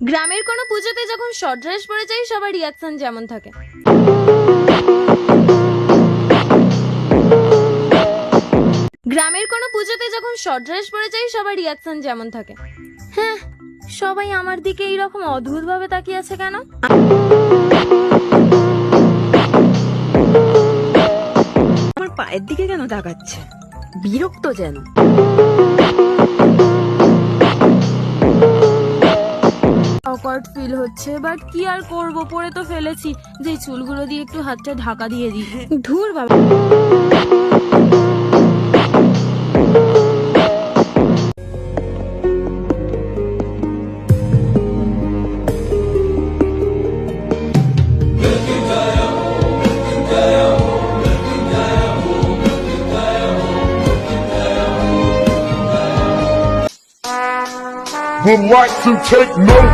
গ্রামের কোনো পুজোতে যখন শর্ট ড্রেস পরে যাই সবার রিয়াকশন যেমন থাকে। গ্রামের কোনো পুজোতে যখন শর্ট ড্রেস পরে যাই সবার রিয়াকশন যেমন থাকে। হ্যাঁ, সবাই আমার দিকে এইরকম অদ্ভুত ভাবে তাকিয়ে আছে কেন? আমার পায়ের দিকে কেন তাকাচ্ছে? বিরক্ত যেন। অকওয়ার্ড ফিল হচ্ছে, বাট কি আর করব, পরে তো ফেলেছি। যে চুলগুলো দিয়ে একটু হাতটা ঢাকা দিয়ে দিই। ধুর বাবা। Would like to take note.